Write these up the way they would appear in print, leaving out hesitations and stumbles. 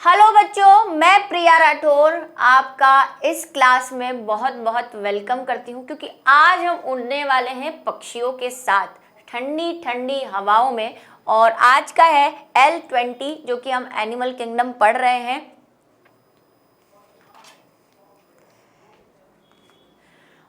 Hello बच्चों, मैं प्रिया राठौर आपका इस क्लास में बहुत बहुत वेलकम करती हूँ क्योंकि आज हम उड़ने वाले हैं पक्षियों के साथ ठंडी ठंडी हवाओं में। और आज का है L20 जो कि हम एनिमल किंगडम पढ़ रहे हैं।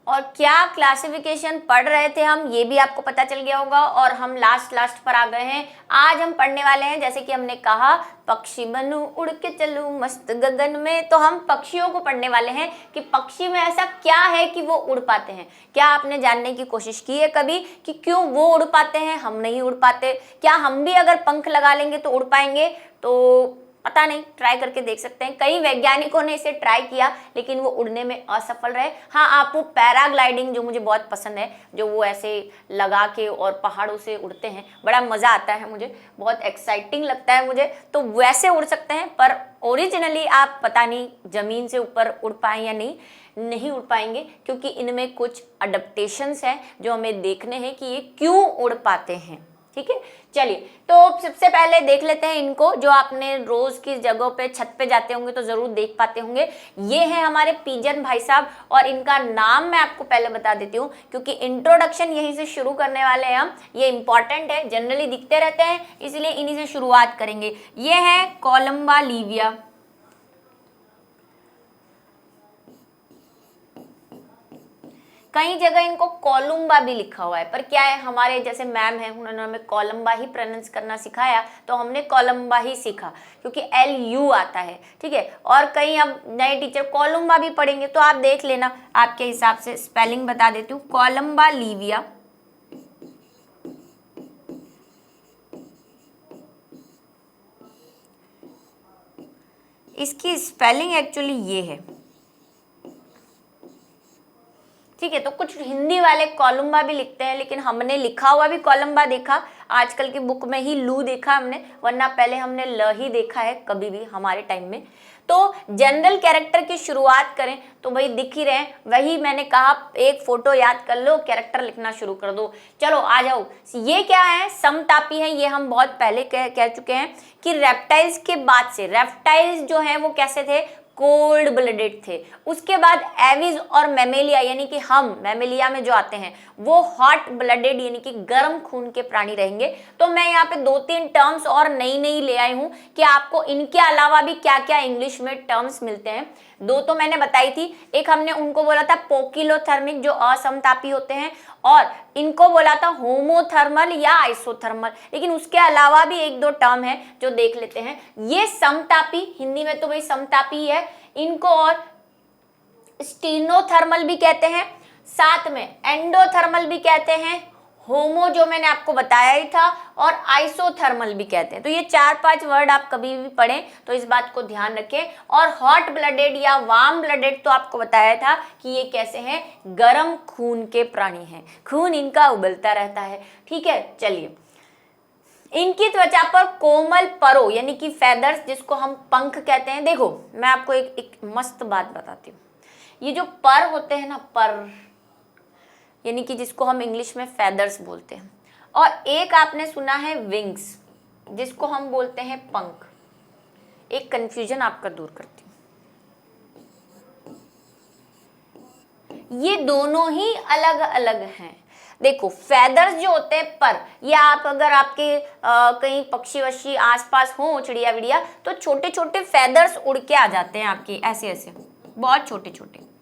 और क्या क्लासिफिकेशन पढ़ रहे थे हम, ये भी आपको पता चल गया होगा। और हम लास्ट पर आ गए हैं। आज हम पढ़ने वाले हैं, जैसे कि हमने कहा, पक्षी बनूं उड़ के चलूं मस्त गगन में। तो हम पक्षियों को पढ़ने वाले हैं कि पक्षी में ऐसा क्या है कि वो उड़ पाते हैं। क्या आपने जानने की कोशिश की है कभी कि क्यों वो उड़ पाते हैं, हम नहीं उड़ पाते? क्या हम भी अगर पंख लगा लेंगे तो उड़ पाएंगे? तो पता नहीं, ट्राई करके देख सकते हैं। कई वैज्ञानिकों ने इसे ट्राई किया लेकिन वो उड़ने में असफल रहे। हाँ, आपको पैराग्लाइडिंग जो मुझे बहुत पसंद है, जो वो ऐसे लगा के और पहाड़ों से उड़ते हैं, बड़ा मज़ा आता है मुझे, बहुत एक्साइटिंग लगता है मुझे। तो वैसे उड़ सकते हैं, पर ओरिजिनली आप पता नहीं ज़मीन से ऊपर उड़ पाएँ या नहीं उड़ पाएंगे, क्योंकि इनमें कुछ अडेप्टेशंस हैं जो हमें देखने हैं कि ये क्यों उड़ पाते हैं। ठीक है, चलिए तो सबसे पहले देख लेते हैं इनको, जो आपने रोज की जगहों पे छत पे जाते होंगे तो जरूर देख पाते होंगे। ये हैं हमारे पिजन भाई साहब, और इनका नाम मैं आपको पहले बता देती हूँ क्योंकि इंट्रोडक्शन यहीं से शुरू करने वाले हैं हम। ये इंपॉर्टेंट है, जनरली दिखते रहते हैं, इसलिए इन्हीं से शुरुआत करेंगे। ये है कोलंबा लिविया। कई जगह इनको कोलुम्बा भी लिखा हुआ है, पर क्या है, हमारे जैसे मैम है, उन्होंने हमें कोलंबा ही प्रोनाउंस करना सिखाया तो हमने कोलंबा ही सीखा क्योंकि LU आता है। ठीक है, और कहीं अब नए टीचर कोलुम्बा भी पढ़ेंगे तो आप देख लेना, आपके हिसाब से स्पेलिंग बता देती हूँ। कोलंबा लिविया, इसकी स्पेलिंग एक्चुअली ये है। ठीक है, तो कुछ हिंदी वाले कोलंबा भी लिखते हैं, लेकिन हमने लिखा हुआ भी कोलंबा देखा। आजकल की बुक में ही लू देखा हमने, वरना पहले हमने ल ही देखा है कभी भी हमारे टाइम में। तो जनरल कैरेक्टर की शुरुआत करें तो भाई दिख ही रहे हैं, वही मैंने कहा, एक फोटो याद कर लो, कैरेक्टर लिखना शुरू कर दो। चलो आ जाओ, ये क्या है, समतापी है। ये हम बहुत पहले कह चुके हैं कि रेप्टाइल्स के बाद से, रेप्टाइल्स जो हैं वो कैसे थे, कोल्ड ब्लडेड थे। उसके बाद एविज और मैमेलिया, यानी कि हम मैमेलिया में जो आते हैं वो हॉट ब्लडेड यानी कि गर्म खून के प्राणी रहेंगे। तो मैं यहाँ पे 2-3 टर्म्स और नई ले आई हूँ कि आपको इनके अलावा भी क्या क्या इंग्लिश में टर्म्स मिलते हैं। 2 तो मैंने बताई थी, एक हमने उनको बोला था पोकिलोथर्मिक जो असमतापी होते हैं, और इनको बोला था होमोथर्मल या आइसोथर्मल। लेकिन उसके अलावा भी 1-2 टर्म है जो देख लेते हैं। ये समतापी, हिंदी में तो भाई समतापी है, इनको और स्टीनोथर्मल भी कहते हैं, साथ में एंडोथर्मल भी कहते हैं, होमो जो मैंने आपको बताया ही था, और आइसोथर्मल भी कहते हैं। तो ये 4-5 वर्ड आप कभी भी पढ़ें तो इस बात को ध्यान रखें। और हॉट ब्लडेड या वार्म ब्लडेड तो आपको बताया था कि ये कैसे हैं, गर्म खून के प्राणी हैं, खून इनका उबलता रहता है। ठीक है, चलिए, इनकी त्वचा पर कोमल परो यानी कि फेदर्स, जिसको हम पंख कहते हैं। देखो मैं आपको एक मस्त बात बताती हूँ, ये जो पर होते हैं ना, पर यानी कि जिसको हम इंग्लिश में फेदर्स बोलते हैं, और एक आपने सुना है विंग्स, जिसको हम बोलते हैं पंख। एक कंफ्यूजन आपका दूर करती हूँ, ये दोनों ही अलग अलग हैं। देखो फेदर्स जो होते हैं पर, या आप अगर आपके कहीं पक्षी वक्षी आसपास हो, चिड़िया विड़िया, तो छोटे छोटे फेदर्स उड़ के आ जाते हैं आपके, ऐसे ऐसे बहुत छोटे छोटे,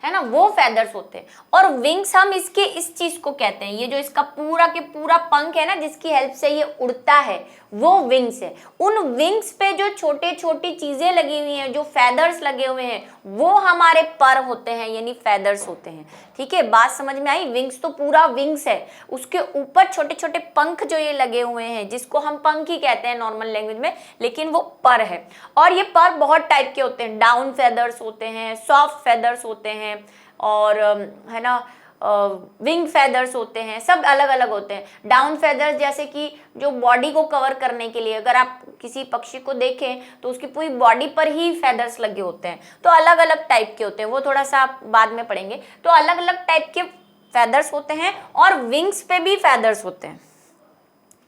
है ना, वो फेदर्स होते हैं। और विंग्स हम इसके इस चीज को कहते हैं, ये जो इसका पूरा के पूरा पंख है ना, जिसकी हेल्प से ये उड़ता है, वो विंग्स है। उन विंग्स पे जो छोटे छोटी चीजें लगी हुई हैं, जो फेदर्स लगे हुए हैं, वो हमारे पर होते हैं, यानी फेदर्स होते हैं। ठीक है, बात समझ में आई? विंग्स तो पूरा विंग्स है, उसके ऊपर छोटे छोटे पंख जो ये लगे हुए हैं, जिसको हम पंख ही कहते हैं नॉर्मल लैंग्वेज में, लेकिन वो पर है। और ये पर बहुत टाइप के होते हैं, डाउन फेदर्स होते हैं, सॉफ्ट फेदर्स होते हैं, और है ना, विंग फेदर्स होते हैं, सब अलग अलग होते हैं। डाउन फेदर्स जैसे कि जो बॉडी को कवर करने के लिए, अगर आप किसी पक्षी को देखें तो उसकी पूरी बॉडी पर ही फेदर्स लगे होते हैं, तो अलग अलग टाइप के होते हैं, वो थोड़ा सा आप बाद में पढ़ेंगे। तो अलग अलग टाइप के फेदर्स होते हैं, और विंग्स पे भी फेदर्स होते हैं।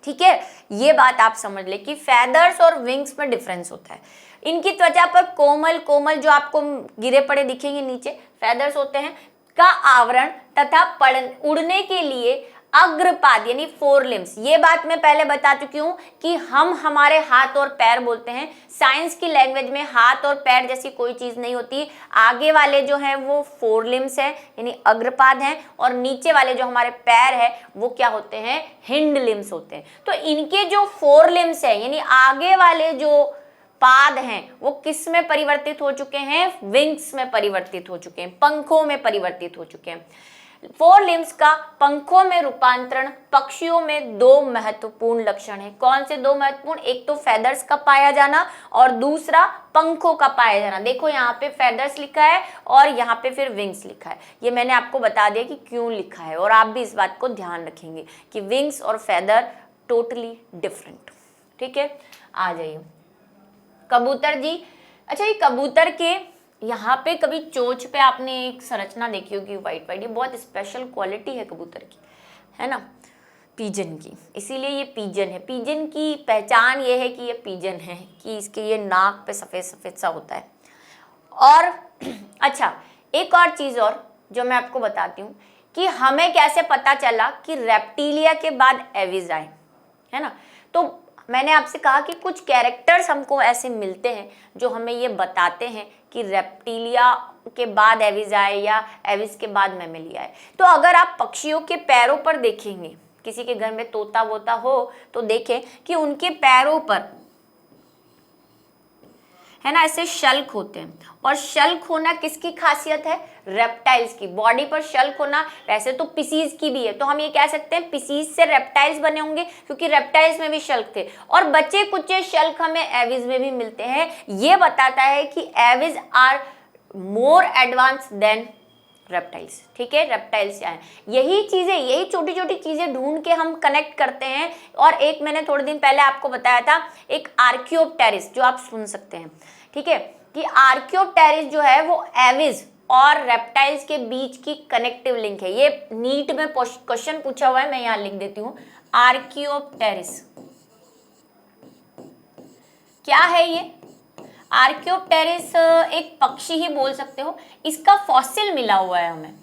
ठीक है, ये बात आप समझ ले कि फेदर्स और विंग्स में डिफरेंस होता है। इनकी त्वचा पर कोमल कोमल जो आपको गिरे पड़े दिखेंगे नीचे फेदर्स होते हैं का आवरण तथा उड़ने के लिए अग्रपाद यानी फोर लिम्स। ये बात मैं पहले बता चुकी हूं कि हम हमारे हाथ और पैर बोलते हैं, साइंस की लैंग्वेज में हाथ और पैर जैसी कोई चीज नहीं होती। आगे वाले जो हैं वो फोर लिम्स हैं यानी अग्रपाद हैं, और नीचे वाले जो हमारे पैर है वो क्या होते हैं, हिंड लिम्स होते हैं। तो इनके जो फोर लिम्स है यानी आगे वाले जो पाद हैं वो किस में परिवर्तित हो चुके हैं, विंग्स में परिवर्तित हो चुके हैं, पंखों में परिवर्तित हो चुके हैं। फोर लिम्स का पंखों में रूपांतरण पक्षियों में दो महत्वपूर्ण लक्षण है। कौन से दो महत्वपूर्ण, एक तो फेदर्स का पाया जाना और दूसरा पंखों का पाया जाना। देखो यहाँ पे फेदर्स लिखा है और यहाँ पे फिर विंग्स लिखा है। ये मैंने आपको बता दिया कि क्यों लिखा है, और आप भी इस बात को ध्यान रखेंगे कि विंग्स और फेदर टोटली डिफरेंट। ठीक है, आ जाइए कबूतर जी। अच्छा, ये कबूतर के यहाँ पे कभी चोंच पे आपने एक संरचना देखी होगी वाइट वाइट, ये बहुत स्पेशल क्वालिटी है कबूतर की, है ना, पीजन की, इसीलिए ये पीजन है। पीजन की पहचान ये है कि ये पीजन है, कि इसके ये नाक पे सफ़ेद सफ़ेद सा होता है। और अच्छा, एक और चीज़ और जो मैं आपको बताती हूँ कि हमें कैसे पता चला कि रेप्टिलिया के बाद एविज आए, है ना। तो मैंने आपसे कहा कि कुछ कैरेक्टर्स हमको ऐसे मिलते हैं जो हमें ये बताते हैं कि रेप्टिलिया के बाद एविज आए या एविज के बाद मैमेलिया आए। तो अगर आप पक्षियों के पैरों पर देखेंगे, किसी के घर में तोता वोता हो तो देखें कि उनके पैरों पर है ना ऐसे शल्क होते हैं, और शल्क होना किसकी खासियत है, रेप्टाइल्स की। बॉडी पर शल्क होना वैसे तो पिसीज की भी है, तो हम ये कह सकते हैं पिसीज से रेप्टाइल्स बने होंगे क्योंकि रेप्टाइल्स में भी शल्क थे, और बचे कुचे शल्क हमें एविज में भी मिलते हैं। ये बताता है कि aves are more advanced than reptiles. ठीक है, रेप्टाइल्स क्या है, यही चीजें, यही छोटी छोटी चीजें ढूंढ के हम कनेक्ट करते हैं। और एक मैंने थोड़े दिन पहले आपको बताया था एक आर्कियोप्टेरिस जो आप सुन सकते हैं, ठीक है, कि आर्कियोप्टेरिस जो है वो एविज और रेप्टाइल्स के बीच की कनेक्टिव लिंक है। ये नीट में क्वेश्चन पूछा हुआ है, मैं यहां लिख देती हूं, आर्कियोप्टेरिस क्या है। ये आर्कियोप्टेरिस एक पक्षी ही बोल सकते हो, इसका फॉसिल मिला हुआ है हमें,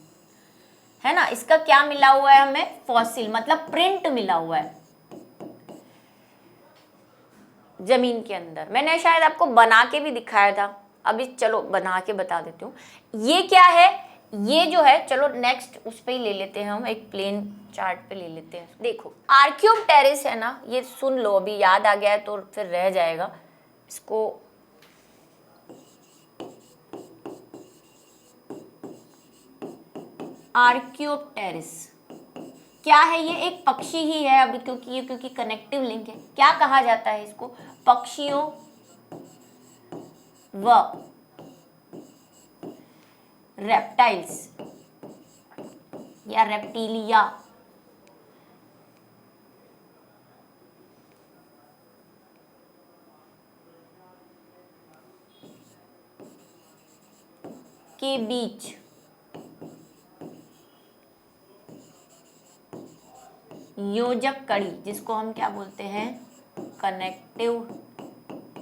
है ना, इसका क्या मिला हुआ है हमें, फॉसिल मतलब प्रिंट मिला हुआ है जमीन के अंदर। मैंने शायद आपको बना के भी दिखाया था, अभी चलो बना के बता देती हूँ। ये क्या है, ये जो है, चलो नेक्स्ट उस पे ही ले लेते हैं, हम एक प्लेन चार्ट पे ले लेते हैं। देखो आर्कियोप्टेरिस है ना, ये सुन लो, अभी याद आ गया है तो फिर रह जाएगा। इसको आर्कियोप्टेरिस क्या है, ये एक पक्षी ही है अभी, क्योंकि कनेक्टिव लिंक है। क्या कहा जाता है इसको, पक्षियों व रेप्टाइल्स या रेप्टिलिया के बीच योजक कड़ी, जिसको हम क्या बोलते हैं, कनेक्टिव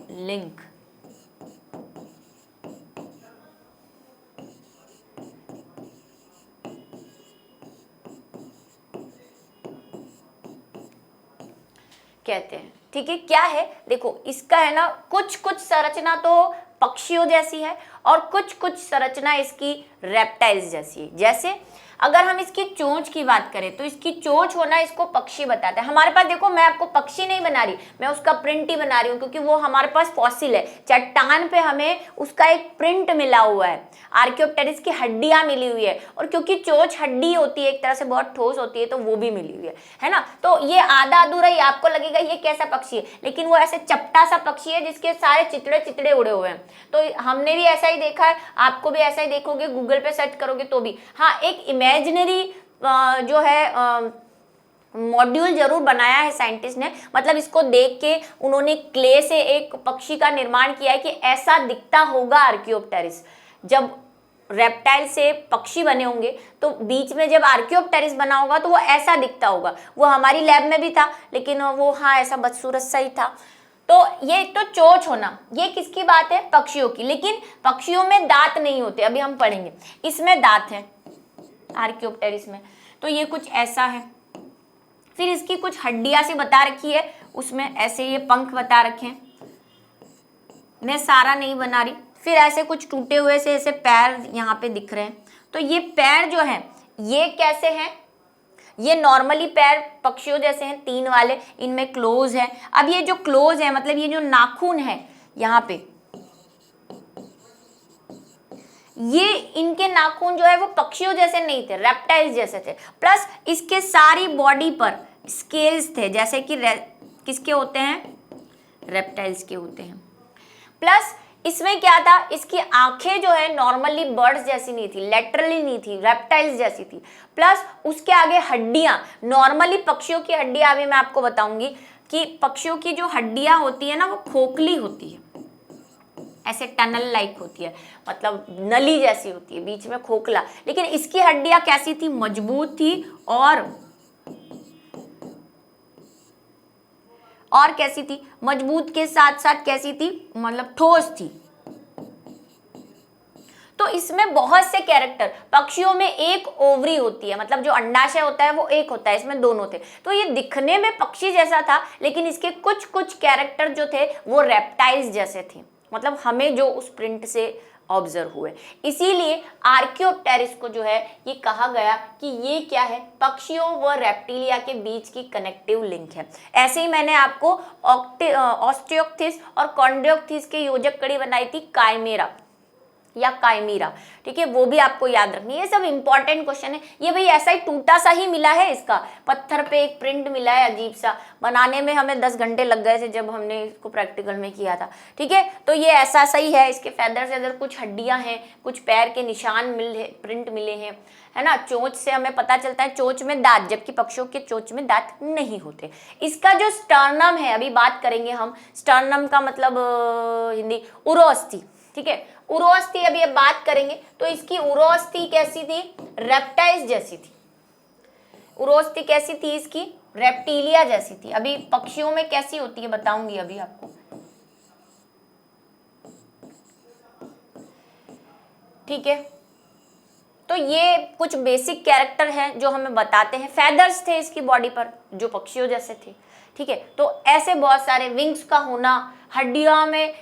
लिंक, कहते हैं। ठीक है, क्या है, देखो इसका है ना कुछ कुछ संरचना तो पक्षियों जैसी है और कुछ कुछ संरचना इसकी रेप्टाइल्स जैसी है। जैसे अगर हम इसकी चोंच की बात करें तो इसकी चोंच होना इसको पक्षी बताता है। हमारे पास देखो, मैं आपको पक्षी नहीं बना रही, मैं उसका प्रिंट ही बना रही हूँ, क्योंकि वो हमारे पास फॉसिल है, चट्टान पे हमें उसका एक प्रिंट मिला हुआ है। आर्कियोप्टेरिस की हड्डियां मिली हुई है, और क्योंकि चोंच हड्डी होती है, एक तरह से बहुत ठोस होती है, तो वो भी मिली हुई है ना। तो ये आधा अधूरा ही आपको लगेगा ये कैसा पक्षी है, लेकिन वो ऐसे चपटा सा पक्षी है जिसके सारे चितड़े चितड़े उड़े हुए हैं। तो हमने भी ऐसा ही देखा है, आपको भी ऐसा ही देखोगे, गूगल पे सर्च करोगे तो भी। हाँ, एक इमेजिनरी जो है मॉड्यूल जरूर बनाया है साइंटिस्ट ने, मतलब इसको देख के उन्होंने क्ले से एक पक्षी का निर्माण किया है कि ऐसा दिखता होगा आर्कियोप्टेरिस। जब रेप्टाइल से पक्षी बने होंगे तो बीच में जब आर्कियोप्टेरिस बना होगा तो वो ऐसा दिखता होगा। वो हमारी लैब में भी था, लेकिन वो हाँ ऐसा बदसूरत सा ही था। तो ये तो चोंच होना, ये किसकी बात है? पक्षियों की। लेकिन पक्षियों में दांत नहीं होते, अभी हम पढ़ेंगे। इसमें दांत हैं आर्कियोप्टेरिस में। तो ये कुछ ऐसा है। फिर इसकी कुछ हड्डियां सी बता रखी है, उसमें ऐसे ये पंख बता रखे हैं, मैं सारा नहीं बना रही। फिर ऐसे कुछ टूटे हुए से ऐसे पैर यहाँ पे दिख रहे हैं। तो ये पैर जो है ये कैसे हैं? ये नॉर्मली पैर पक्षियों जैसे हैं, 3 वाले, इनमें क्लोज है। अब ये जो क्लोज है मतलब ये जो नाखून है यहाँ पे, ये इनके नाखून जो है वो पक्षियों जैसे नहीं थे, रेप्टाइल्स जैसे थे। प्लस इसके सारी बॉडी पर स्केल्स थे, जैसे कि किसके होते हैं? रेप्टाइल्स के होते हैं। प्लस इसमें क्या था? इसकी आंखें जो है नॉर्मली बर्ड्स जैसी नहीं थी, लेटरली नहीं थी, रेप्टाइल्स जैसी थी। प्लस उसके आगे हड्डियां, नॉर्मली पक्षियों की हड्डियां, अभी मैं आपको बताऊंगी कि पक्षियों की जो हड्डियां होती है ना वो खोखली होती है, ऐसे टनल लाइक होती है, मतलब नली जैसी होती है, बीच में खोखला। लेकिन इसकी हड्डियां कैसी थी? मजबूत थी और कैसी थी? मजबूत के साथ साथ कैसी थी? मतलब ठोस थी। तो इसमें बहुत से कैरेक्टर, पक्षियों में एक ओवरी होती है, मतलब जो अंडाशय होता है वो एक होता है, इसमें दोनों थे। तो ये दिखने में पक्षी जैसा था, लेकिन इसके कुछ कुछ कैरेक्टर जो थे वो रेप्टाइल्स जैसे थे, मतलब हमें जो उस प्रिंट से ऑब्जर्व हुए। इसीलिए आर्कियोप्टेरिस को जो है ये कहा गया कि ये क्या है? पक्षियों व रेप्टिलिया के बीच की कनेक्टिव लिंक है। ऐसे ही मैंने आपको ऑस्टियोक्थिस और कॉन्ड्रियोक्थिस के योजक कड़ी बनाई थी, काइमेरा या काइमीरा, ठीक है, वो भी आपको याद रखनी है। ये सब इंपॉर्टेंट क्वेश्चन है। ये भाई ऐसा ही टूटा सा ही मिला है, इसका पत्थर पे एक प्रिंट मिला है अजीब सा, बनाने में हमें 10 घंटे लग गए थे जब हमने इसको प्रैक्टिकल में किया था, ठीक है। तो ये ऐसा सा ही है, इसके फैदर से अगर कुछ हड्डियां हैं, कुछ पैर के निशान प्रिंट मिले हैं, है ना। चोंच से हमें पता चलता है चोंच में दांत, जबकि पक्षियों के चोंच में दांत नहीं होते। इसका जो स्टर्नम है, अभी बात करेंगे हम, स्टर्नम का मतलब हिंदी उरोस्थि, ठीक है, उरोस्थि अभी अब बात करेंगे। तो इसकी उरोस्थि कैसी थी? रेप्टाइल्स जैसी थी। उरोस्थि कैसी थी इसकी? रेप्टिलिया जैसी थी। अभी पक्षियों में कैसी होती है बताऊंगी अभी आपको, ठीक है। तो ये कुछ बेसिक कैरेक्टर हैं जो हमें बताते हैं। फेदर्स थे इसकी बॉडी पर जो पक्षियों जैसे थे, ठीक है। तो ऐसे बहुत सारे, विंग्स का होना, हड्डियों में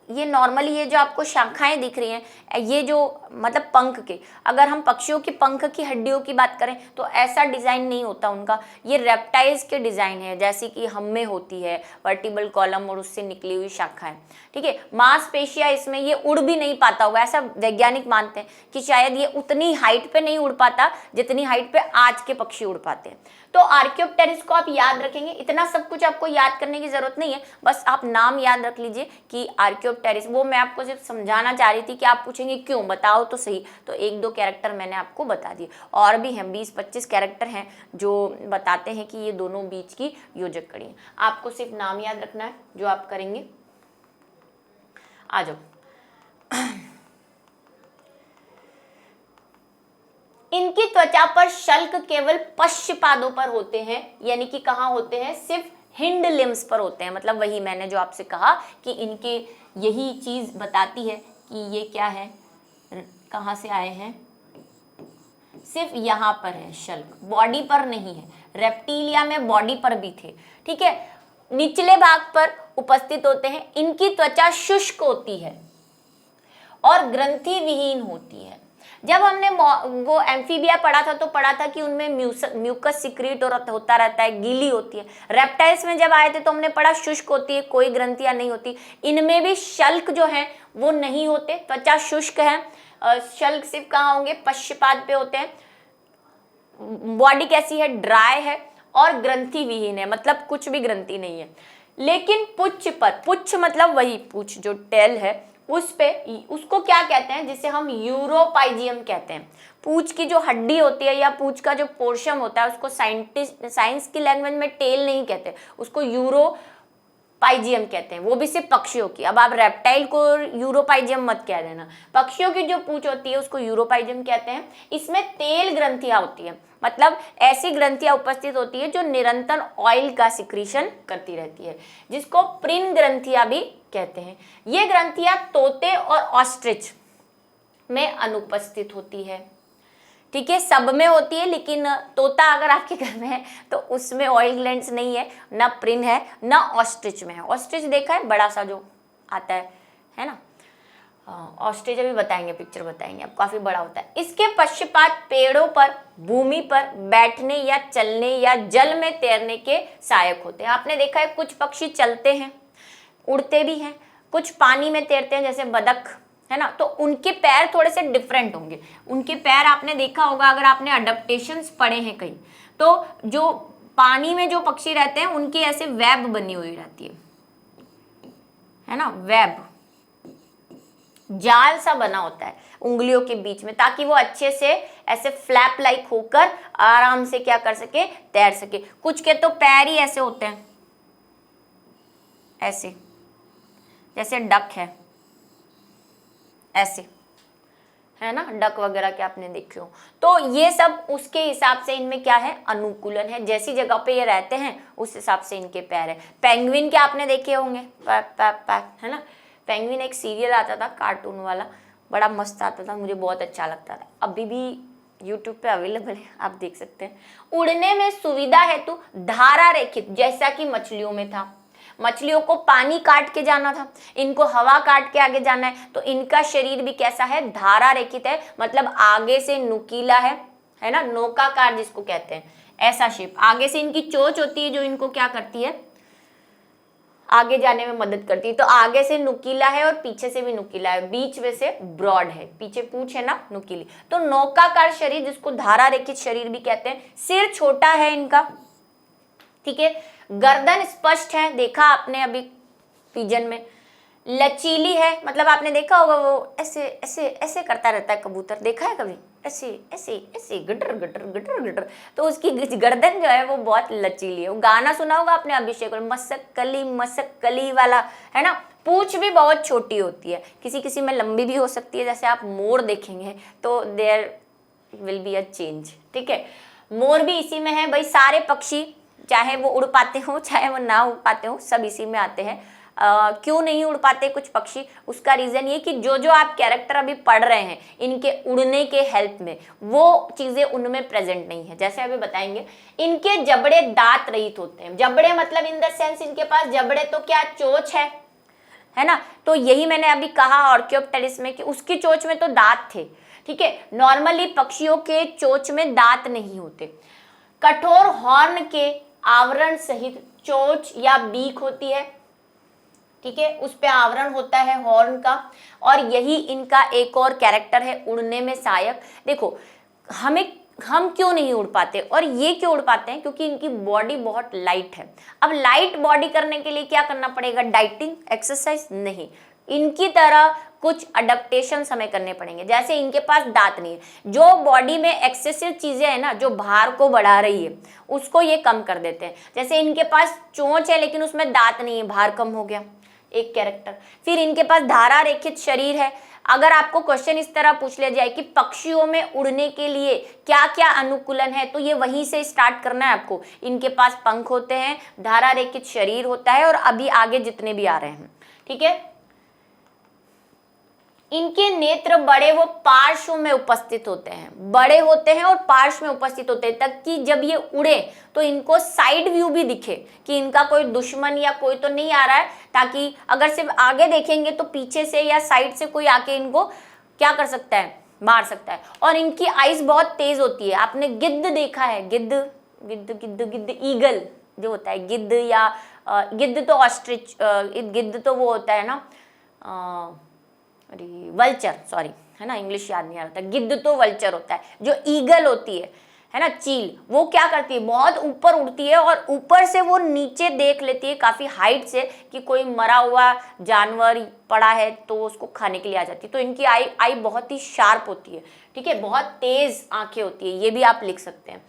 ये नॉर्मली ये जो आपको शाखाएं दिख रही हैं, ये जो मतलब पंख के, अगर हम पक्षियों की पंख की हड्डियों की बात करें तो ऐसा डिजाइन नहीं होता उनका, ये रेप्टाइल्स के डिजाइन है, जैसे कि हम में होती है वर्टिबल कॉलम और उससे निकली हुई शाखाएं, ठीक है। मांसपेशियां इसमें, ये उड़ भी नहीं पाता होगा, ऐसा वैज्ञानिक मानते हैं कि शायद ये उतनी हाइट पे नहीं उड़ पाता जितनी हाइट पे आज के पक्षी उड़ पाते हैं। तो आर्कियोप्टेरिस को आप याद रखेंगे, इतना सब कुछ आपको याद करने की जरूरत नहीं है, बस आप नाम याद रख लीजिए कि आर्कियोप्टेरिस। वो मैं आपको सिर्फ समझाना चाह रही थी कि आप पूछेंगे क्यों, बताओ तो सही। तो 1-2 कैरेक्टर मैंने आपको बता दिए, और भी हैं 20-25 कैरेक्टर हैं जो बताते हैं कि ये दोनों बीच की योजक कड़ी है। आपको सिर्फ नाम याद रखना है जो आप करेंगे। आ जाओ। इनकी त्वचा पर शल्क केवल पश्चपादों पर होते हैं, यानी कि कहाँ होते हैं? सिर्फ हिंड लिम्स पर होते हैं। मतलब वही मैंने जो आपसे कहा कि इनके यही चीज बताती है कि ये क्या है, कहाँ से आए हैं, सिर्फ यहाँ पर है शल्क, बॉडी पर नहीं है। रेप्टिलिया में बॉडी पर भी थे, ठीक है, निचले भाग पर उपस्थित होते हैं। इनकी त्वचा शुष्क होती है और ग्रंथि विहीन होती है। जब हमने वो एम्फीबिया पढ़ा था तो पढ़ा था कि उनमें म्यूकस सिक्रीट होता रहता है, गीली होती है। रेप्टाइल्स में जब आए थे तो हमने पढ़ा शुष्क होती है, कोई ग्रंथियां नहीं होती। इनमें भी शल्क जो है वो नहीं होते, त्वचा शुष्क है। शल्क सिर्फ कहाँ होंगे? पश्चपाद पे होते हैं। बॉडी कैसी है? ड्राई है और ग्रंथि विहीन है, मतलब कुछ भी ग्रंथि नहीं है। लेकिन पुच्छ पर, पुच्छ मतलब वही पूछ जो टेल है उस पे, उसको क्या कहते हैं? जिसे हम यूरोपाइजियम कहते हैं। पूंछ की जो हड्डी होती है या पूंछ का जो पोर्शन होता है उसको साइंस की लैंग्वेज में टेल नहीं कहते, उसको पाइजियम कहते हैं, वो भी सिर्फ पक्षियों की। अब आप रेप्टाइल को यूरोपाइजियम मत कह देना, पक्षियों की जो पूंछ होती है उसको यूरोपाइजियम कहते हैं। इसमें तेल ग्रंथियां होती है, मतलब ऐसी ग्रंथियां उपस्थित होती है जो निरंतर ऑयल का सिक्रीशन करती रहती है, जिसको प्रिन ग्रंथियां भी कहते हैं। ये ग्रंथियां तोते और ऑस्ट्रिच में अनुपस्थित होती है, ठीक है, सब में होती है, लेकिन तोता अगर आपके घर में है तो उसमें ऑयल ग्लैंड्स नहीं है, ना प्रिन है, ना ऑस्ट्रिच में है। ऑस्ट्रिच देखा है, बड़ा सा जो आता है ना, ऑस्ट्रिच अभी बताएंगे, पिक्चर बताएंगे, अब काफी बड़ा होता है। इसके पश्चात पेड़ों पर, भूमि पर बैठने या चलने या जल में तैरने के सहायक होते हैं। आपने देखा है कुछ पक्षी चलते हैं, उड़ते भी हैं, कुछ पानी में तैरते हैं, जैसे बतख है ना, तो उनके पैर थोड़े से डिफरेंट होंगे। उनके पैर आपने देखा होगा, अगर आपने अडेप्टेशंस पढ़े हैं कहीं, तो जो पानी में जो पक्षी रहते हैं उनकी ऐसे वेब बनी हुई रहती है ना, वेब, जाल सा बना होता है उंगलियों के बीच में, ताकि वो अच्छे से ऐसे फ्लैप लाइक होकर आराम से क्या कर सके, तैर सके। कुछ के तो पैर ही ऐसे होते हैं, ऐसे, जैसे डक है, ऐसे है ना, डक वगैरह के आपने देखे हो। तो ये सब उसके हिसाब से इनमें क्या है, अनुकूलन है, जैसी जगह पे ये रहते हैं उस हिसाब से इनके पैर है। पेंगुइन के आपने देखे होंगे, पैक पैक पैक, है ना। पेंगुइन एक सीरियल आता था कार्टून वाला, बड़ा मस्त आता था, मुझे बहुत अच्छा लगता था, अभी भी यूट्यूब पे अवेलेबल है, आप देख सकते हैं। उड़ने में सुविधा हेतु धारा रेखित, जैसा कि मछलियों में था, मछलियों को पानी काट के जाना था, इनको हवा काट के आगे जाना है, तो इनका शरीर भी कैसा है, धारा रेखित है, मतलब आगे से नुकीला है ना, नौकाकार जिसको कहते हैं, ऐसा शेप। आगे से इनकी चोंच होती है जो इनको क्या करती है, आगे जाने में मदद करती है। तो आगे से नुकीला है और पीछे से भी नुकीला है, बीच में से ब्रॉड है, पीछे पूंछ है ना नुकीली, तो नौकाकार शरीर जिसको धारा रेखित शरीर भी कहते हैं। सिर छोटा है इनका, ठीक है, गर्दन स्पष्ट है, देखा आपने अभी पिजन में। लचीली है, मतलब आपने देखा होगा वो ऐसे ऐसे ऐसे करता रहता है कबूतर, देखा है कभी, ऐसे ऐसे ऐसे गटर गटर गटर गटर, तो उसकी गर्दन जो है वो बहुत लचीली है। वो गाना सुना होगा आपने अभिषेक, मसक कली वाला, है ना। पूंछ भी बहुत छोटी होती है, किसी किसी में लंबी भी हो सकती है, जैसे आप मोर देखेंगे तो there will be a change, ठीक है। मोर भी इसी में है भाई, सारे पक्षी चाहे वो उड़ पाते हो चाहे वो ना उड़ पाते हो, सब इसी में आते हैं। क्यों नहीं उड़ पाते कुछ पक्षी, उसका रीजन ये कि जो जो आप कैरेक्टर अभी पढ़ रहे हैं इनके उड़ने के हेल्प में, वो चीजें उनमें प्रेजेंट नहीं है। जैसे अभी बताएंगे, इनके जबड़े दांत रहित होते हैं। जबड़े मतलब इन द सेंस इनके पास जबड़े तो क्या, चोंच है ना, तो यही मैंने अभी कहा ऑर्कियोप्टेरिस में कि उसकी चोंच में तो दांत थे, ठीक है। नॉर्मली पक्षियों के चोंच में दांत नहीं होते। कठोर हॉर्न के आवरण सहित चोंच या बीक होती है, ठीक है, उस पे आवरण होता है हॉर्न का, और यही इनका एक और कैरेक्टर है, उड़ने में सहायक। देखो हम क्यों नहीं उड़ पाते और ये क्यों उड़ पाते हैं, क्योंकि इनकी बॉडी बहुत लाइट है। अब लाइट बॉडी करने के लिए क्या करना पड़ेगा, डाइटिंग, एक्सरसाइज नहीं, इनकी तरह कुछ अडेप्टेशन हमें करने पड़ेंगे। जैसे इनके पास दांत नहीं है, जो बॉडी में एक्सेसिव चीजें है ना, जो भार को बढ़ा रही है उसको ये कम कर देते हैं। जैसे इनके पास चोंच है लेकिन उसमें दांत नहीं है, भार कम हो गया, एक कैरेक्टर। फिर इनके पास धारा रेखित शरीर है। अगर आपको क्वेश्चन इस तरह पूछ लिया जाए कि पक्षियों में उड़ने के लिए क्या क्या अनुकूलन है, तो ये वहीं से स्टार्ट करना है आपको। इनके पास पंख होते हैं, धारा रेखित शरीर होता है, और अभी आगे जितने भी आ रहे हैं, ठीक है। इनके नेत्र बड़े वो पार्श्व में उपस्थित होते हैं, बड़े होते हैं और पार्श्व में उपस्थित होते हैं, तक कि जब ये उड़े तो इनको साइड व्यू भी दिखे कि इनका कोई दुश्मन या कोई तो नहीं आ रहा है, ताकि अगर सिर्फ आगे देखेंगे तो पीछे से या साइड से कोई आके इनको क्या कर सकता है, मार सकता है। और इनकी आइज बहुत तेज होती है। आपने गिद्ध देखा है, गिद्ध गिद्ध गिद्ध गिद्ध ईगल जो होता है, गिद्ध या गिद्ध तो ऑस्ट्रिच, गिद्ध तो वो होता है ना, अरे वल्चर, सॉरी, है ना, इंग्लिश याद नहीं आ रहा था। गिद्ध तो वल्चर होता है। जो ईगल होती है ना, चील, वो क्या करती है, बहुत ऊपर उड़ती है और ऊपर से वो नीचे देख लेती है काफी हाइट से कि कोई मरा हुआ जानवर पड़ा है तो उसको खाने के लिए आ जाती है। तो इनकी आई बहुत ही शार्प होती है, ठीक है, बहुत तेज आंखें होती है, ये भी आप लिख सकते हैं।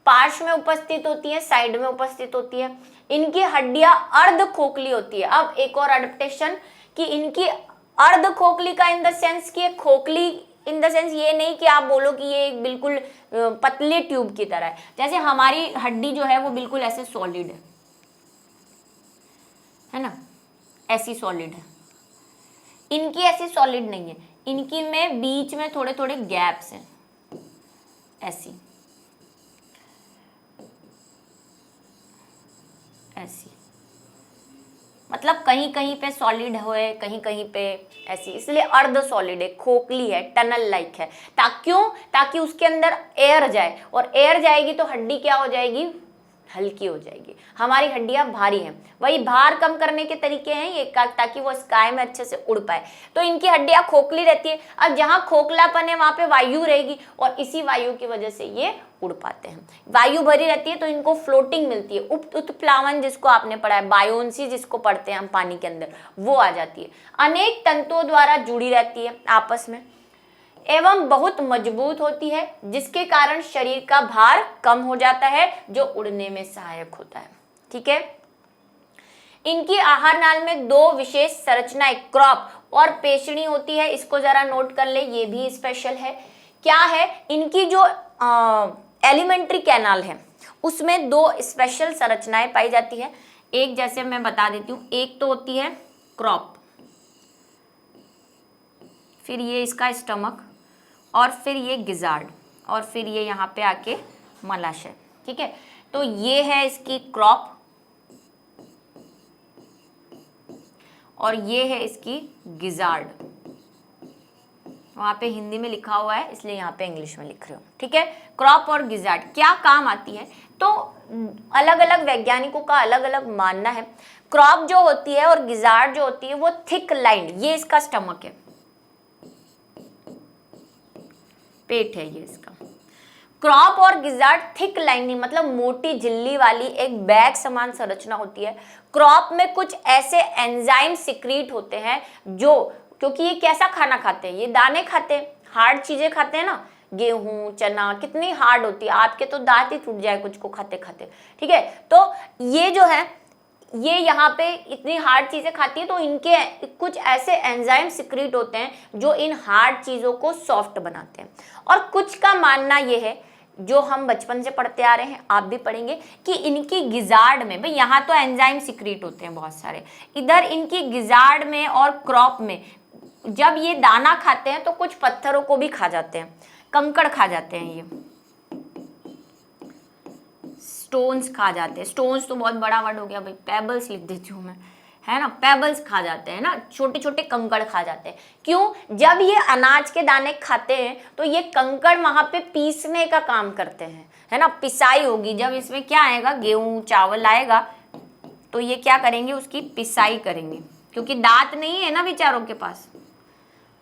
पार्श्व में उपस्थित होती है, साइड में उपस्थित होती है। इनकी हड्डियां अर्ध खोखली होती है। अब एक और अडेप्टेशन कि इनकी अर्ध खोखली का इन द सेंस कि खोखली इन द सेंस ये नहीं कि आप बोलो कि ये एक बिल्कुल पतले ट्यूब की तरह है। जैसे हमारी हड्डी जो है वो बिल्कुल ऐसे सॉलिड है ना, ऐसी सॉलिड है। इनकी ऐसी सॉलिड नहीं है, इनकी में बीच में थोड़े थोड़े गैप्स हैं, ऐसी ऐसी, मतलब कहीं कहीं पे सॉलिड है, कहीं कहीं पे ऐसी, इसलिए अर्ध सॉलिड है, खोखली है, टनल लाइक है। ताकि उसके अंदर एयर जाए, और एयर जाएगी तो हड्डी क्या हो जाएगी, हल्की हो जाएगी। हमारी हड्डियां भारी हैं, वही भार कम करने के तरीके हैं ये, ताकि वो स्काई में अच्छे से उड़ पाए। तो इनकी हड्डियां खोखली रहती है। अब जहां खोखलापन है वहां पे वायु रहेगी, और इसी वायु की वजह से ये उड़ पाते हैं। वायु भरी रहती है तो इनको फ्लोटिंग मिलती है, उत्प्लावन जिसको आपने पढ़ा है, बायोन्सी जिसको पढ़ते हैं हम पानी के अंदर, वो आ जाती है। अनेक तंतुओं द्वारा जुड़ी रहती है आपस में, एवं बहुत मजबूत होती है, जिसके कारण शरीर का भार कम हो जाता है, जो उड़ने में सहायक होता है। ठीक है। इनकी आहार नाल में दो विशेष संरचनाएं, क्रॉप और पेशणी होती है। इसको जरा नोट कर ले, ये भी स्पेशल है। क्या है, इनकी जो एलिमेंट्री कैनाल है उसमें दो स्पेशल संरचनाएं पाई जाती है। एक जैसे मैं बता देती हूँ, एक तो होती है क्रॉप, फिर ये इसका स्टमक, और फिर ये गिजार्ड, और फिर ये यहाँ पे आके मलाशय। ठीक है, तो ये है इसकी क्रॉप, और ये है इसकी गिजार्ड। वहाँ पे हिंदी में लिखा हुआ है, इसलिए यहाँ पे इंग्लिश में लिख रही हूँ। ठीक है, क्रॉप और गिजार्ड क्या काम आती है, तो अलग अलग वैज्ञानिकों का अलग अलग मानना है। क्रॉप जो होती है और गिजार्ड जो होती है वो थिक लाइंड, ये इसका स्टमक है, पेट है ये इसका। क्रॉप और गिजार्ड थिक लाइनिंग मतलब मोटी झिल्ली वाली एक बैग समान संरचना होती है। क्रॉप में कुछ ऐसे एंजाइम सिक्रीट होते हैं जो, क्योंकि ये कैसा खाना खाते हैं, ये दाने खाते हैं, हार्ड चीजें खाते हैं ना, गेहूं चना कितनी हार्ड होती है, आपके तो दांत ही टूट जाए कुछ को खाते खाते। ठीक है, तो ये जो है ये यहाँ पे इतनी हार्ड चीजें खाती है, तो इनके कुछ ऐसे एंजाइम सिक्रीट होते हैं जो इन हार्ड चीजों को सॉफ्ट बनाते हैं। और कुछ का मानना ये है, जो हम बचपन से पढ़ते आ रहे हैं, आप भी पढ़ेंगे, कि इनकी गिजार्ड में, भाई यहाँ तो एंजाइम सिक्रीट होते हैं बहुत सारे, इधर इनकी गिजार्ड में और क्रॉप में जब ये दाना खाते हैं तो कुछ पत्थरों को भी खा जाते हैं, कंकड़ खा जाते हैं, ये स्टोन्स खा जाते हैं। स्टोन्स तो बहुत बड़ा वर्ड हो गया भाई, पेबल्स लिख देती हूँ मैं, है ना, पेबल्स खा जाते हैं ना, छोटे छोटे कंकड़ खा जाते हैं। क्यों, जब ये अनाज के दाने खाते हैं तो ये कंकड़ वहां पे पीसने का काम करते हैं, है ना, पिसाई होगी। जब इसमें क्या आएगा, गेहूं चावल आएगा, तो ये क्या करेंगे, उसकी पिसाई करेंगे, क्योंकि दांत नहीं है ना बेचारों के पास,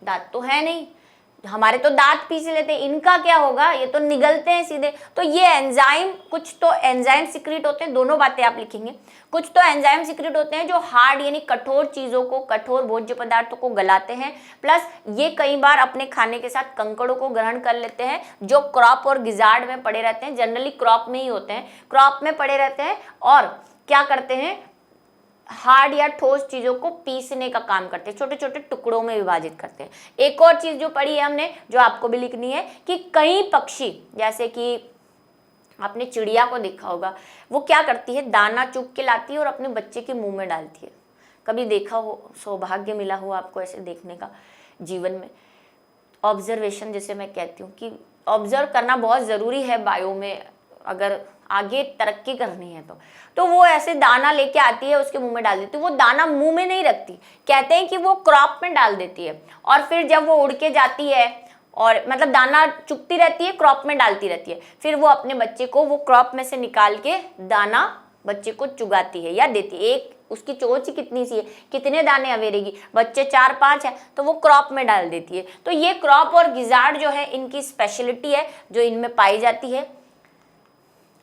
दांत तो है नहीं, हमारे तो दांत पीस लेते हैं, इनका क्या होगा, ये तो निगलते हैं सीधे। तो ये एंजाइम, कुछ तो एंजाइम सिक्रीट होते हैं, दोनों बातें आप लिखेंगे, कुछ तो एंजाइम सिक्रीट होते हैं जो हार्ड यानी कठोर चीजों को, कठोर भोज्य पदार्थों को गलाते हैं, प्लस ये कई बार अपने खाने के साथ कंकड़ों को ग्रहण कर लेते हैं, जो क्रॉप और गिजार्ड में पड़े रहते हैं, जनरली क्रॉप में ही होते हैं, क्रॉप में पड़े रहते हैं, और क्या करते हैं, हार्ड या ठोस चीजों को पीसने का काम करते हैं, छोटे छोटे टुकड़ों में विभाजित करते हैं। एक और चीज जो पढ़ी है हमने, जो आपको भी लिखनी है, कि कई पक्षी, जैसे कि आपने चिड़िया को देखा होगा, वो क्या करती है, दाना चुग के लाती है और अपने बच्चे के मुंह में डालती है। कभी देखा हो, सौभाग्य मिला हो आपको ऐसे देखने का जीवन में। ऑब्जर्वेशन जिसे मैं कहती हूँ, कि ऑब्जर्व करना बहुत जरूरी है बायो में, अगर आगे तरक्की करनी है तो वो ऐसे दाना लेके आती है, उसके मुंह में डाल देती है। वो दाना मुंह में नहीं रखती, कहते हैं कि वो क्रॉप में डाल देती है, और फिर जब वो उड़ के जाती है, और मतलब दाना चुगती रहती है, क्रॉप में डालती रहती है, फिर वो अपने बच्चे को वो क्रॉप में से निकाल के दाना बच्चे को चुगाती है या देती है। एक उसकी चोंच कितनी सी है, कितने दाने अवेरेगी, बच्चे 4-5 है, तो वो क्रॉप में डाल देती है। तो ये क्रॉप और गिजार्ड जो है, इनकी स्पेशलिटी है जो इनमें पाई जाती है।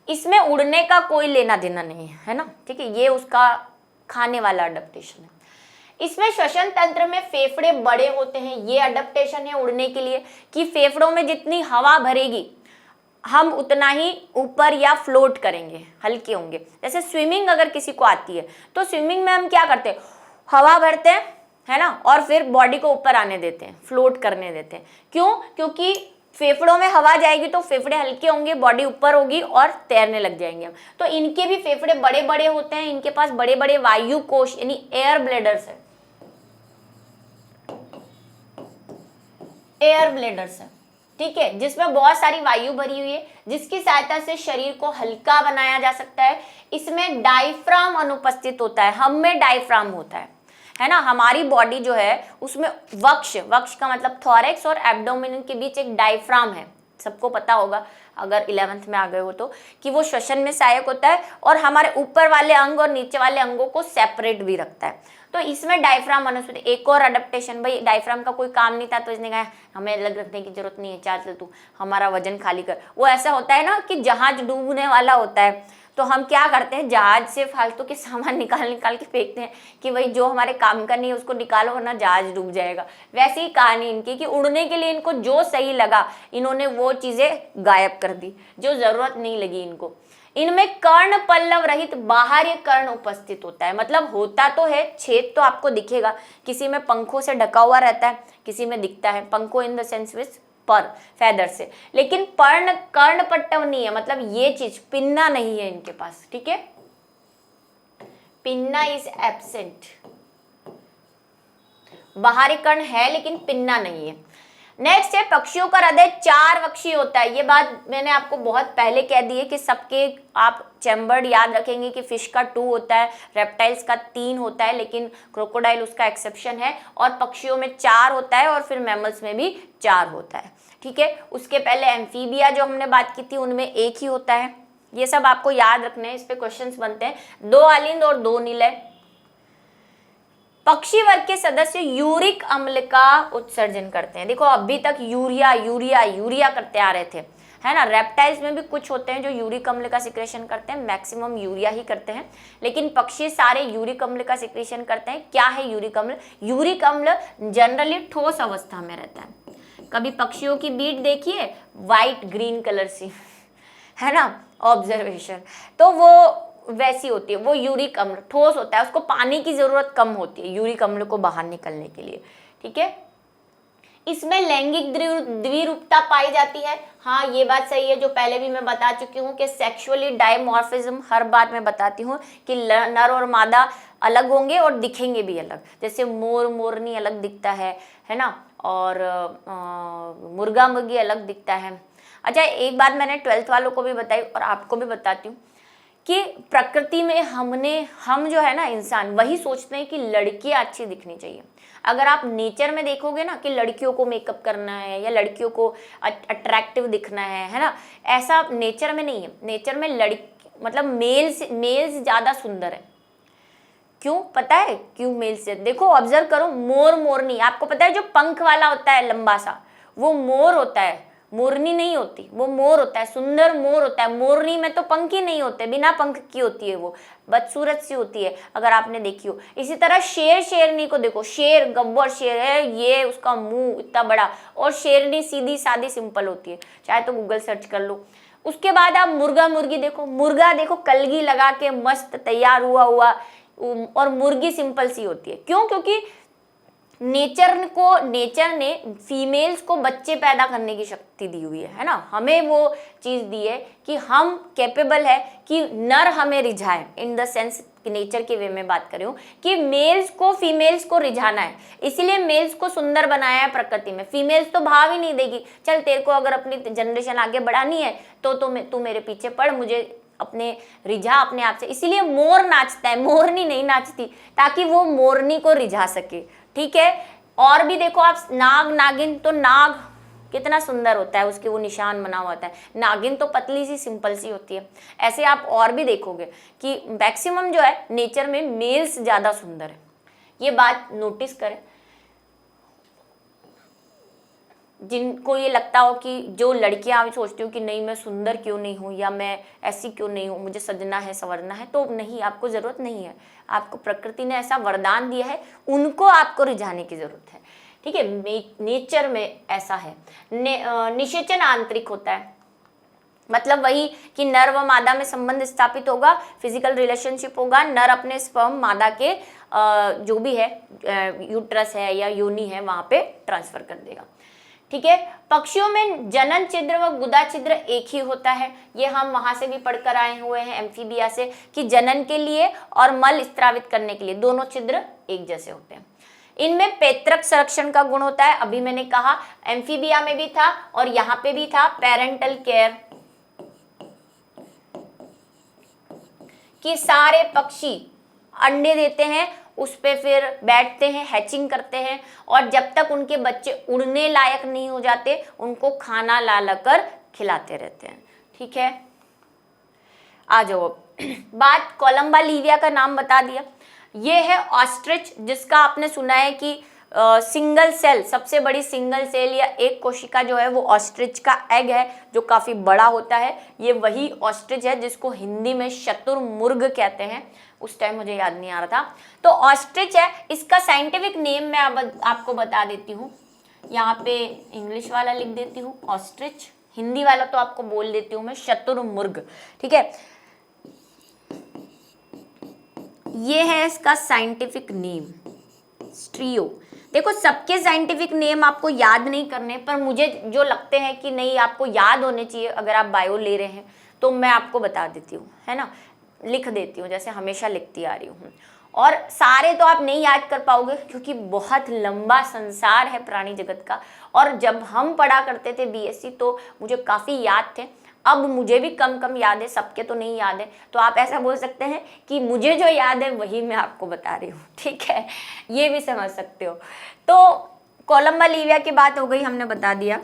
इसमें उड़ने का कोई लेना देना नहीं है, है ना, ठीक है, ये उसका खाने वाला अडेप्टेशन है। इसमें श्वसन तंत्र में फेफड़े बड़े होते हैं, ये अडेप्टेशन है उड़ने के लिए, कि फेफड़ों में जितनी हवा भरेगी हम उतना ही ऊपर या फ्लोट करेंगे, हल्के होंगे। जैसे स्विमिंग अगर किसी को आती है तो स्विमिंग में हम क्या करते हैं, हवा भरते हैं, है ना, और फिर बॉडी को ऊपर आने देते हैं, फ्लोट करने देते हैं। क्यों? क्योंकि फेफड़ों में हवा जाएगी तो फेफड़े हल्के होंगे, बॉडी ऊपर होगी और तैरने लग जाएंगे हम। तो इनके भी फेफड़े बड़े बड़े होते हैं, इनके पास बड़े बड़े वायु कोश यानी एयर ब्लेडर्स है, एयर ब्लेडर्स है, ठीक है, जिसमें बहुत सारी वायु भरी हुई है, जिसकी सहायता से शरीर को हल्का बनाया जा सकता है। इसमें डायफ्राम अनुपस्थित होता है, हम में डायफ्राम होता है ना। हमारी बॉडी जो है उसमें वक्ष, वक्ष का मतलब थॉरेक्स और एब्डोमेन के बीच एक डायफ्राम है, सबको पता होगा अगर 11th में आ गए हो तो, कि वो श्वसन में सहायक होता है और हमारे ऊपर वाले अंग और नीचे वाले अंगों को सेपरेट भी रखता है। तो इसमें डायफ्राम अनुपस्थित। एक और अडेप्टेशन, भाई डायफ्राम का कोई काम नहीं था तो इसने कहा हमें अलग रखने की जरूरत नहीं है, चल तू हमारा वजन खाली कर। वो ऐसा होता है ना कि जहाज डूबने वाला होता है तो हम क्या करते हैं, जहाज से फालतू के सामान निकाल निकाल के फेंकते हैं कि भाई जो हमारे काम का नहीं है उसको निकालो वरना जहाज डूब जाएगा। वैसी ही कहानी इनकी कि उड़ने के लिए इनको जो सही लगा इन्होंने वो चीजें गायब कर दी जो जरूरत नहीं लगी इनको। इनमें कर्ण पल्लव रहित बाहरी कर्ण उपस्थित होता है, मतलब होता तो है, छेद तो आपको दिखेगा, किसी में पंखों से ढका हुआ रहता है, किसी में दिखता है, पंखों इन द सेंस विच पर फेदर से, लेकिन कर्ण पट्टव नहीं है, मतलब ये चीज पिन्ना नहीं है इनके पास, ठीक है, पिन्ना इज एब्सेंट। बाहरी कर्ण है लेकिन पिन्ना नहीं है। नेक्स्ट है पक्षियों का हृदय 4 वक्षीय होता है। ये बात मैंने आपको बहुत पहले कह दी है कि सबके आप चैम्बर्ड याद रखेंगे कि फिश का 2 होता है, रेप्टाइल्स का 3 होता है, लेकिन क्रोकोडाइल उसका एक्सेप्शन है, और पक्षियों में 4 होता है और फिर मैमल्स में भी 4 होता है, ठीक है। उसके पहले एम्फीबिया जो हमने बात की थी उनमें 1 ही होता है। ये सब आपको याद रखना है, इस पे क्वेश्चंस बनते हैं। 2 अलिंद और 2 निलय। पक्षी वर्ग के सदस्य यूरिक अम्ल का उत्सर्जन करते हैं। देखो अभी तक यूरिया यूरिया यूरिया करते आ रहे थे, है ना। रेप्टाइल्स में भी कुछ होते हैं जो यूरिक अम्ल का सिक्रेशन करते हैं, मैक्सिमम यूरिया ही करते हैं, लेकिन पक्षी सारे यूरिक अम्ल का सिक्रेशन करते हैं। क्या है यूरिक अम्ल? यूरिक अम्ल जनरली ठोस अवस्था में रहता है। कभी पक्षियों की बीट देखिए व्हाइट ग्रीन कलर सी, है ना, ऑब्जर्वेशन, तो वो वैसी होती है, वो यूरिक अम्ल ठोस होता है, उसको पानी की जरूरत कम होती है यूरिक अम्ल को बाहर निकलने के लिए, ठीक है। इसमें लैंगिक द्विरूपता पाई जाती है। हाँ ये बात सही है, जो पहले भी मैं बता चुकी हूँ कि सेक्सुअली डायमॉर्फिज्म, हर बार मैं बताती हूँ कि नर और मादा अलग होंगे और दिखेंगे भी अलग। जैसे मोर मोरनी अलग दिखता है ना, और मुर्गा मुर्गी अलग दिखता है। अच्छा एक बात मैंने 12th वालों को भी बताई और आपको भी बताती हूँ कि प्रकृति में हम जो है ना इंसान, वही सोचते हैं कि लड़कियां अच्छी दिखनी चाहिए। अगर आप नेचर में देखोगे ना कि लड़कियों को मेकअप करना है या लड़कियों को अट्रैक्टिव दिखना है ना, ऐसा नेचर में नहीं है। नेचर में मतलब मेल्स ज्यादा सुंदर है। क्यों पता है क्यों मेल से? देखो ऑब्जर्व करो, मोर मोरनी, आपको पता है जो पंख वाला होता है लंबा सा, वो मोर होता है, मोरनी नहीं होती, वो मोर होता है, सुंदर मोर होता है। मोरनी में तो पंख ही नहीं होते, बिना पंख की होती है, वो बदसूरत सी होती है अगर आपने देखी हो। इसी तरह शेर शेरनी को देखो, शेर गब्बर शेर है, ये उसका मुंह इतना बड़ा, और शेरनी सीधी सादी सिंपल होती है, चाहे तो गूगल सर्च कर लो। उसके बाद आप मुर्गा मुर्गी देखो, मुर्गा देखो कलगी लगा के मस्त तैयार हुआ और मुर्गी सिंपल सी होती है। क्यों? क्योंकि नेचर ने फीमेल्स को बच्चे पैदा करने की शक्ति दी हुई है ना, हमें वो चीज दी है कि हम कैपेबल है कि नर हमें रिझाए, इन द सेंस नेचर के वे में बात कर रही हूँ कि मेल्स को फीमेल्स को रिझाना है, इसीलिए मेल्स को सुंदर बनाया है प्रकृति में। फीमेल्स तो भाव ही नहीं देगी, चल तेरे को अगर अपनी जनरेशन आगे बढ़ानी है तो तू मेरे पीछे पड़, मुझे अपने रिझा अपने आप से। इसीलिए मोर नाचता है, मोरनी नहीं नाचती, ताकि वो मोरनी को रिझा सके, ठीक है। और भी देखो आप नाग नागिन, तो नाग कितना सुंदर होता है, उसके वो निशान बना हुआ होता है। नागिन तो पतली सी सिंपल सी होती है। ऐसे आप और भी देखोगे कि मैक्सिमम जो है नेचर में मेल्स ज्यादा सुंदर है, ये बात नोटिस करें। जिनको ये लगता हो कि जो लड़कियां भी सोचती हूँ कि नहीं मैं सुंदर क्यों नहीं हूँ या मैं ऐसी क्यों नहीं हूँ, मुझे सजना है संवरना है, तो नहीं, आपको ज़रूरत नहीं है। आपको प्रकृति ने ऐसा वरदान दिया है, उनको आपको रिझाने की ज़रूरत है, ठीक है। नेचर में ऐसा है। निषेचन आंतरिक होता है। मतलब वही कि नर व मादा में संबंध स्थापित होगा, फिजिकल रिलेशनशिप होगा, नर अपने स्पर्म मादा के जो भी है यूट्रस है या योनि है वहां पे ट्रांसफर कर देगा। ठीक है, पक्षियों में जनन छिद्र व गुदा छिद्र एक ही होता है। ये हम वहां से भी पढ़कर आए हुए हैं एम्फीबिया से कि जनन के लिए और मल स्त्रावित करने के लिए दोनों छिद्र एक जैसे होते हैं। इनमें पैतृक संरक्षण का गुण होता है, अभी मैंने कहा एम्फीबिया में भी था और यहाँ पे भी था पेरेंटल केयर, कि सारे पक्षी अंडे देते हैं, उस पे फिर बैठते हैं, हैचिंग करते हैं और जब तक उनके बच्चे उड़ने लायक नहीं हो जाते उनको खाना ला कर खिलाते रहते हैं। ठीक है, आ जाओ बात कोलंबा लिविया का नाम बता दिया। ये है ऑस्ट्रिच, जिसका आपने सुना है कि सिंगल सेल, सबसे बड़ी सिंगल सेल या एक कोशिका जो है वो ऑस्ट्रिच का एग है जो काफी बड़ा होता है। ये वही ऑस्ट्रिच है जिसको हिंदी में शतुरमुर्ग कहते हैं, उस टाइम मुझे याद नहीं आ रहा था। तो ऑस्ट्रिच है, इसका साइंटिफिक नेम मैं आपको बता देती हूँ, यहाँ पे इंग्लिश वाला लिख देती हूँ ऑस्ट्रिच, हिंदी वाला तो आपको बोल देती हूँ मैं शतुरमुर्ग। ठीक है, ये है इसका साइंटिफिक नेम स्ट्रियो। देखो सबके साइंटिफिक नेम आपको याद नहीं करने, पर मुझे जो लगते हैं कि नहीं आपको याद होने चाहिए अगर आप बायो ले रहे हैं तो मैं आपको बता देती हूँ, है ना, लिख देती हूँ जैसे हमेशा लिखती आ रही हूँ। और सारे तो आप नहीं याद कर पाओगे क्योंकि बहुत लंबा संसार है प्राणी जगत का, और जब हम पढ़ा करते थे बीएससी तो मुझे काफ़ी याद थे, अब मुझे भी कम कम याद है, सबके तो नहीं याद है। तो आप ऐसा बोल सकते हैं कि मुझे जो याद है वही मैं आपको बता रही हूँ। ठीक है, ये भी समझ सकते हो। तो कोलंबा लिविया की बात हो गई, हमने बता दिया।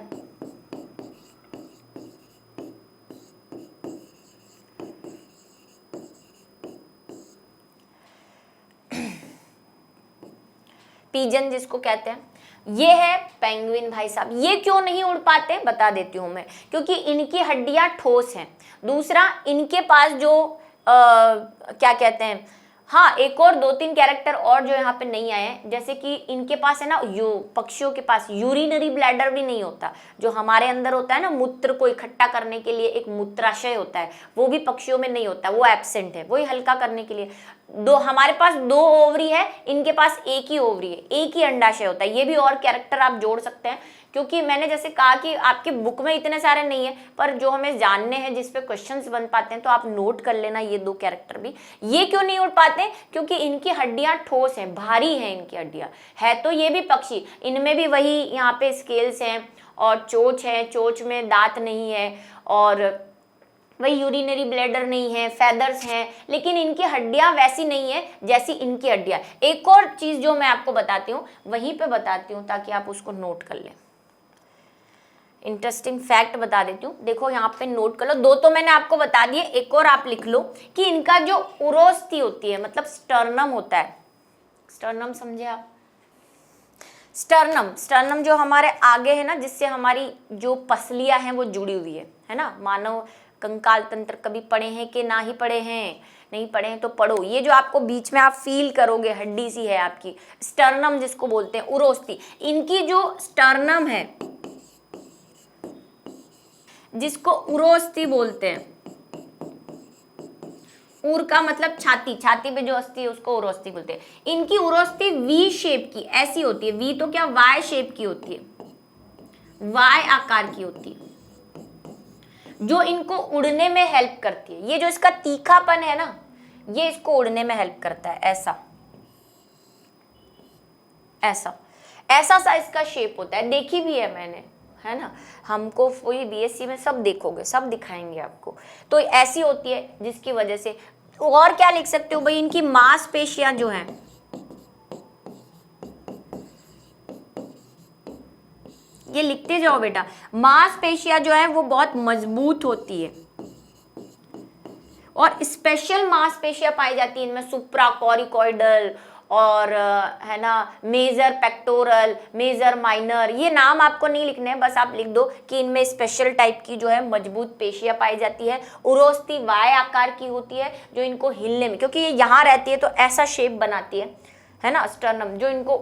पीजन जिसको कहते हैं, ये है पेंगुइन भाई साहब। ये क्यों नहीं उड़ पाते बता देती हूँ मैं, क्योंकि इनकी हड्डियां ठोस हैं। दूसरा, इनके पास जो क्या कहते हैं, हाँ एक और 2-3 कैरेक्टर और जो यहाँ पे नहीं आए हैं, जैसे कि इनके पास है ना, पक्षियों के पास यूरिनरी ब्लैडर भी नहीं होता। जो हमारे अंदर होता है ना, मूत्र को इकट्ठा करने के लिए एक मूत्राशय होता है, वो भी पक्षियों में नहीं होता, वो एब्सेंट है, वही हल्का करने के लिए। हमारे पास 2 ओवरी है, इनके पास एक ही ओवरी है, एक ही अंडाशय होता है। ये भी और कैरेक्टर आप जोड़ सकते हैं, क्योंकि मैंने जैसे कहा कि आपकी बुक में इतने सारे नहीं है, पर जो हमें जानने हैं जिस पे क्वेश्चंस बन पाते हैं तो आप नोट कर लेना ये 2 कैरेक्टर भी। ये क्यों नहीं उड़ पाते, क्योंकि इनकी हड्डियां ठोस हैं, भारी हैं इनकी हड्डियां। है तो ये भी पक्षी, इनमें भी वही यहाँ पे स्केल्स हैं और चोंच है, चोंच में दांत नहीं है, और वही यूरिनरी ब्लैडर नहीं है, फेदर्स हैं, लेकिन इनकी हड्डियां वैसी नहीं है जैसी इनकी हड्डियां। एक और चीज जो मैं आपको बताती हूँ वहीं पे बताती हूँ ताकि आप उसको नोट कर लें। इंटरेस्टिंग फैक्ट बता देती हूँ, देखो यहाँ पे नोट कर लो। 2 तो मैंने आपको बता दिए, एक और आप लिख लो कि इनका जो उरोस्थी होती है, मतलब स्टर्नम होता है। स्टर्नम समझे आप? स्टर्नम जो हमारे आगे है ना, जिससे हमारी जो पसलियां हैं वो जुड़ी हुई है ना। मानव कंकाल तंत्र कभी पढ़े हैं कि ना ही पढ़े हैं? नहीं पढ़े हैं तो पढ़ो। ये जो आपको बीच में आप फील करोगे, हड्डी सी है आपकी, स्टर्नम जिसको बोलते हैं, उरोस्थी। इनकी जो स्टर्नम है जिसको उरोस्थी बोलते हैं, उर का मतलब छाती, छाती पे जो अस्थि है उसको उरोस्थी बोलते हैं। इनकी उरोस्थी वी शेप की ऐसी होती है, वी तो क्या वाई शेप की होती है, वाई आकार की होती है, जो इनको उड़ने में हेल्प करती है। ये जो इसका तीखापन है ना, ये इसको उड़ने में हेल्प करता है। ऐसा ऐसा ऐसा सा इसका शेप होता है, देखी भी है मैंने, है ना। हमको वही बीएससी में सब देखोगे, सब दिखाएंगे आपको। तो ऐसी होती है जिसकी वजह से। और क्या लिख सकते हो भाई, इनकी मांसपेशियां जो हैं, ये लिखते जाओ बेटा, मांसपेशियां जो है वो बहुत मजबूत होती है और स्पेशल मांसपेशियां पाई जाती है इनमें, सुप्राकोरिकोइडल और है ना मेजर पेक्टोरल, मेजर माइनर। ये नाम आपको नहीं लिखने हैं, बस आप लिख दो कि इनमें स्पेशल टाइप की जो है मजबूत पेशियां पाई जाती है। उरोस्थी वाय आकार की होती है जो इनको हिलने में, क्योंकि ये यहाँ रहती है तो ऐसा शेप बनाती है ना स्टर्नम, जो इनको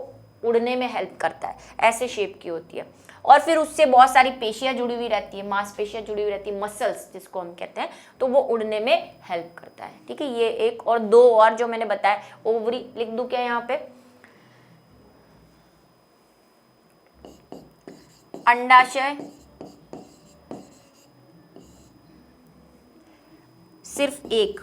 उड़ने में हेल्प करता है, ऐसे शेप की होती है। और फिर उससे बहुत सारी पेशियां जुड़ी हुई रहती है, मांसपेशियां जुड़ी हुई रहती है, मसल्स जिसको हम कहते हैं, तो वो उड़ने में हेल्प करता है। ठीक है, ये एक और दो और जो मैंने बताया, ओवरी लिख दूं क्या यहाँ पे, अंडाशय, सिर्फ एक,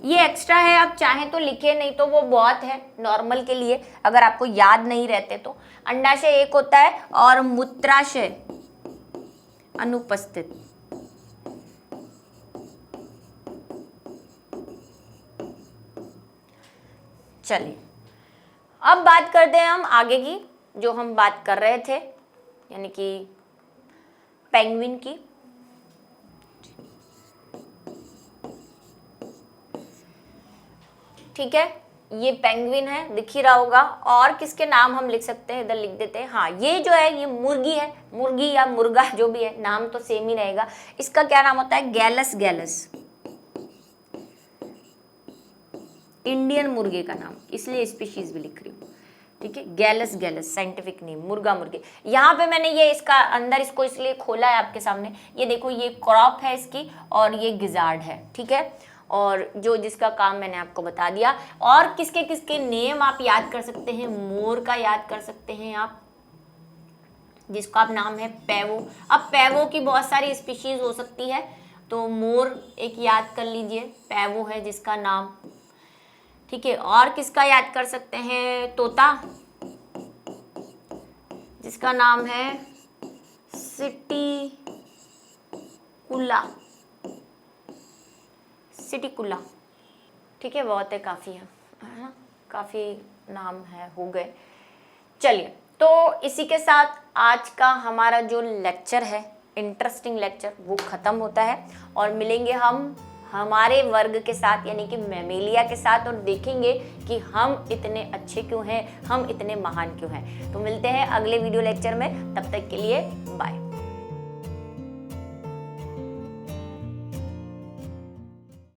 ये एक्स्ट्रा है, आप चाहें तो लिखे, नहीं तो वो बहुत है नॉर्मल के लिए, अगर आपको याद नहीं रहते तो। अंडाशय एक होता है और मूत्राशय अनुपस्थित। चलिए अब बात करते हैं हम आगे की, जो हम बात कर रहे थे, यानी कि पेंगुइन की। ठीक है, ये पेंगुइन है, दिख ही रहा होगा। और किसके नाम हम लिख सकते हैं, इधर लिख देते हैं। हाँ, ये जो है ये मुर्गी है, मुर्गी या मुर्गा जो भी है, नाम तो सेम ही रहेगा। इसका क्या नाम होता है, गैलस गैलस, इंडियन मुर्गे का नाम, इसलिए स्पीशीज भी लिख रही हूँ। ठीक है, गैलस गैलस साइंटिफिक नेम, मुर्गा मुर्गे। यहाँ पे मैंने ये इसका अंदर इसको इसलिए खोला है आपके सामने, ये देखो ये क्रॉप है इसकी और ये गिजार्ड है। ठीक है, और जो जिसका काम मैंने आपको बता दिया। और किसके किसके नेम आप याद कर सकते हैं, मोर का याद कर सकते हैं आप, जिसका आप नाम है पैवो। अब पैवो की बहुत सारी स्पीशीज हो सकती है, तो मोर एक याद कर लीजिए, पैवो है जिसका नाम। ठीक है, और किसका याद कर सकते हैं, तोता, जिसका नाम है सिटिकुला, सिटिकुला। ठीक है, बहुत है, काफ़ी है ना, काफ़ी नाम है, हो गए। चलिए, तो इसी के साथ आज का हमारा जो लेक्चर है, इंटरेस्टिंग लेक्चर, वो ख़त्म होता है। और मिलेंगे हम हमारे वर्ग के साथ, यानी कि मैमेलिया के साथ, और देखेंगे कि हम इतने अच्छे क्यों हैं, हम इतने महान क्यों हैं। तो मिलते हैं अगले वीडियो लेक्चर में, तब तक के लिए बाय।